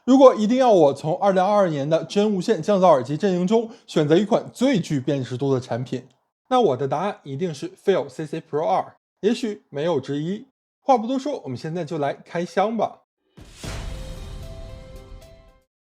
如果一定要我从2022年的真无线降噪耳机阵营中选择一款最具辨识度的产品，那我的答案一定是 Phil CC Pro 2，也许没有之一。话不多说，我们现在就来开箱吧。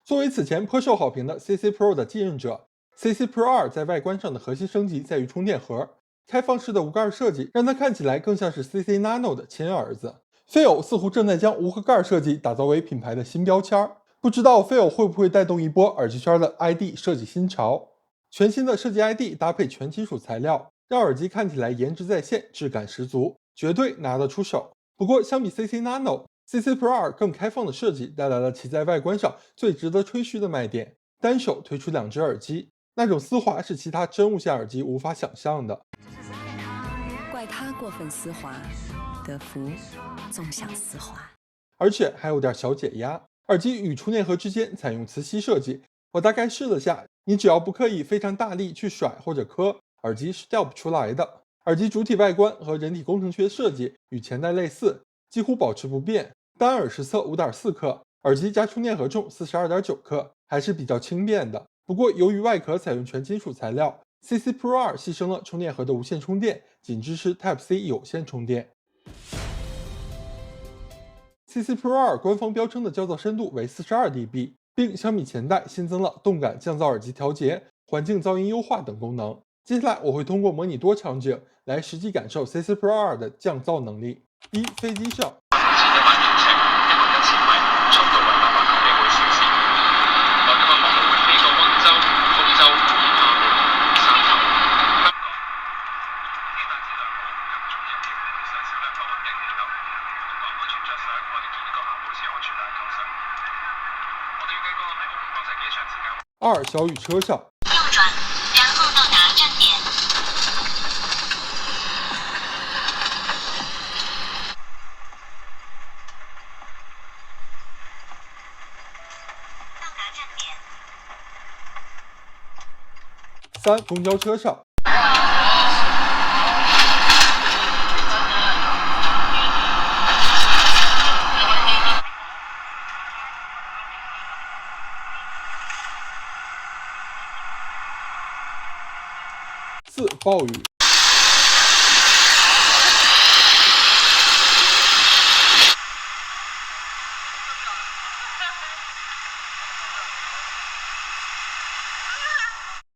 作为此前颇受好评的 CC Pro 的继任者， CC Pro 2在外观上的核心升级在于充电盒，开放式的无盖设计让它看起来更像是 CC Nano 的亲儿子。Phil 似乎正在将无盒盖设计打造为品牌的新标签，不知道 Phil 会不会带动一波耳机圈的 ID 设计新潮。全新的设计 ID 搭配全金属材料，让耳机看起来颜值在线，质感十足，绝对拿得出手。不过相比 CC Nano，CC Pro 2更开放的设计带来了其在外观上最值得吹嘘的卖点，单手推出2只耳机，那种丝滑是其他真无线耳机无法想象的。怪他过分丝滑，德芙纵享丝滑，而且还有点小解压。耳机与充电盒之间采用磁吸设计，我大概试了下，你只要不刻意非常大力去甩或者磕，耳机是掉不出来的。耳机主体外观和人体工程学设计与前代类似，几乎保持不变。单耳实测 5.4 克，耳机加充电盒重 42.9 克，还是比较轻便的。不过由于外壳采用全金属材料， CC Pro 2牺牲了充电盒的无线充电，仅支持 Type-C 有线充电。CC Pro 2官方标称的降噪深度为 42dB， 并相比前代新增了动感降噪耳机调节、环境噪音优化等功能。接下来我会通过模拟多场景来实际感受 CC Pro 2的降噪能力。一、飞机上，二、小雨车上，右转，然后到达站点。到达站点。三、公交车上，四、暴雨，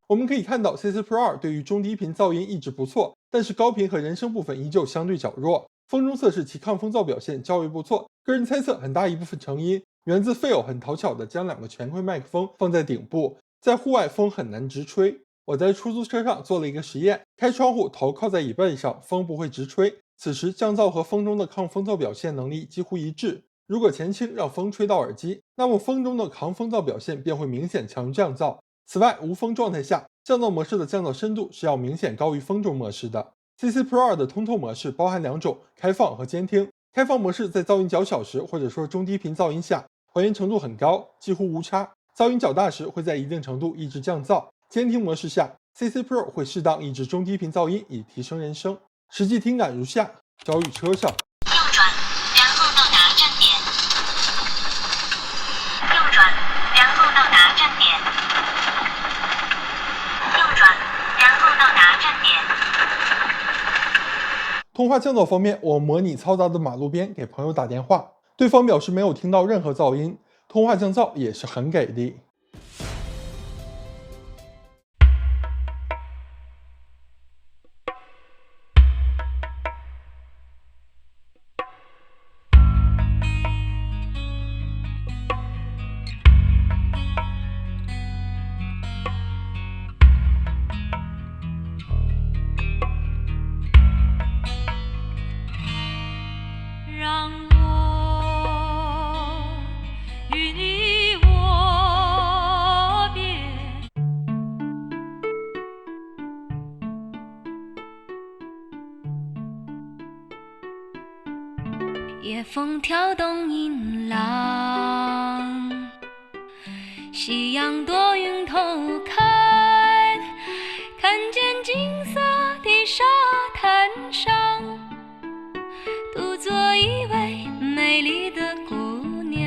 我们可以看到 CC Pro 2对于中低频噪音一直不错，但是高频和人声部分依旧相对较弱。风中测试其抗风噪表现较为不错，个人猜测很大一部分成因源自 Phil 很讨巧的将2个全馈麦克风放在顶部，在户外风很难直吹。我在出租车上做了一个实验，开窗户头靠在椅背上，风不会直吹，此时降噪和风中的抗风噪表现能力几乎一致。如果前倾让风吹到耳机，那么风中的抗风噪表现便会明显强于降噪。此外，无风状态下，降噪模式的降噪深度是要明显高于风中模式的。CC Pro 2的通透模式包含2种，开放和监听。开放模式在噪音较小时，或者说中低频噪音下，还原程度很高，几乎无差；噪音较大时，会在一定程度抑制降噪。监听模式下 ，CC Pro 会适当抑制中低频噪音，以提升人声。实际听感如下：小雨车上，右转，然后到达站点。右转，然后到达站点。右转，然后到达站点。通话降噪方面，我模拟嘈杂的马路边给朋友打电话，对方表示没有听到任何噪音，通话降噪也是很给力。让我与你握别，夜风挑动银浪，夕阳多云偷看，看见金色的沙滩上，独坐一位美丽的姑娘。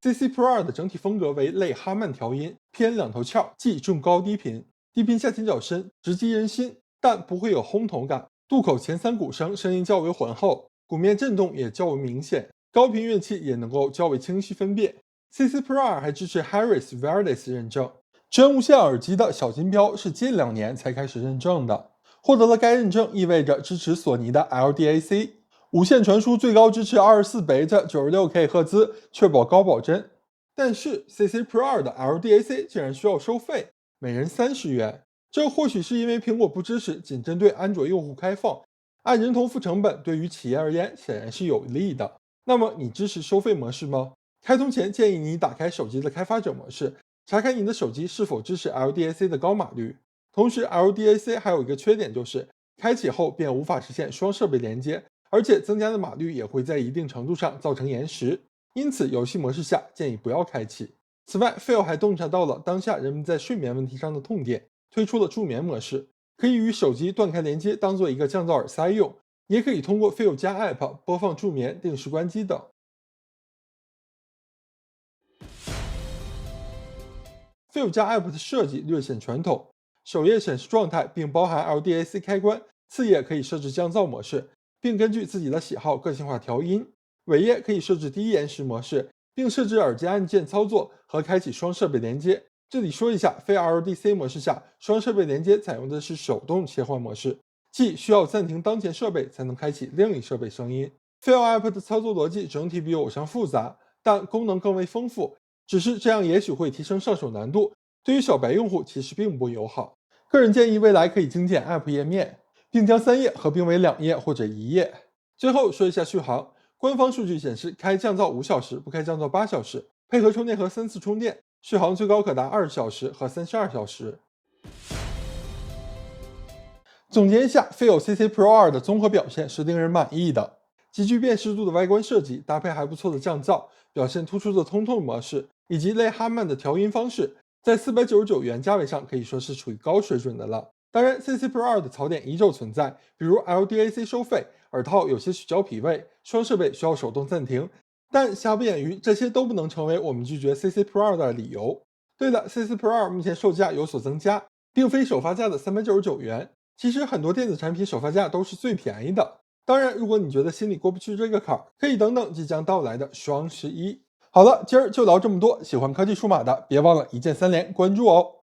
CC Pro 2的整体风格为类哈曼调音，偏两头翘，即中高低频，低频下潜较深，直击人心，但不会有轰筒感。渡口前3鼓声音较为浑厚，鼓面震动也较为明显，高频乐器也能够较为清晰分辨。CC Pro 2还支持 Harris Wireless 认证，真无线耳机的小金标是近2年才开始认证的。获得了该认证意味着支持索尼的 LDAC， 无线传输最高支持24 bit 96K 赫兹，确保高保真。但是 CC Pro 2的 LDAC 竟然需要收费，每人30元。这或许是因为苹果不支持，仅针对安卓用户开放，按人头付成本对于企业而言显然是有利的。那么你支持收费模式吗？开通前建议你打开手机的开发者模式，查看你的手机是否支持 LDAC 的高码率。同时 LDAC 还有一个缺点，就是开启后便无法实现双设备连接，而且增加的码率也会在一定程度上造成延时，因此游戏模式下建议不要开启。此外 Phil 还洞察到了当下人们在睡眠问题上的痛点，推出了助眠模式，可以与手机断开连接，当做一个降噪耳塞用，也可以通过 Phil 加 App 播放助眠、定时关机等。Phil 加 App 的设计略显传统，首页显示状态并包含 LDAC 开关，次页可以设置降噪模式，并根据自己的喜好个性化调音，尾页可以设置低延时模式，并设置耳机按键操作和开启双设备连接。这里说一下，非 LDC 模式下双设备连接采用的是手动切换模式，即需要暂停当前设备才能开启另一设备声音。Phil App 的操作逻辑整体比偶像复杂，但功能更为丰富，只是这样也许会提升上手难度，对于小白用户其实并不友好。个人建议未来可以精简 App 页面，并将3页合并为2页或者1页。最后说一下续航，官方数据显示开降噪5小时，不开降噪8小时，配合充电盒3次充电，续航最高可达20小时和32小时。总结一下 Phil CC Pro 2的综合表现是令人满意的，极具辨识度的外观设计，搭配还不错的降噪，表现突出的通透模式，以及类哈曼的调音方式，在499元价位上可以说是处于高水准的了。当然 CC Pro 2的槽点依旧存在，比如 LDAC 收费，耳套有些许胶皮味，双设备需要手动暂停，但瑕不掩瑜，这些都不能成为我们拒绝 CC Pro 2的理由。对了， CC Pro 2目前售价有所增加，并非首发价的399元，其实很多电子产品首发价都是最便宜的。当然如果你觉得心里过不去这个坎儿，可以等等即将到来的双11。好了，今儿就聊这么多，喜欢科技数码的别忘了一键3连关注哦。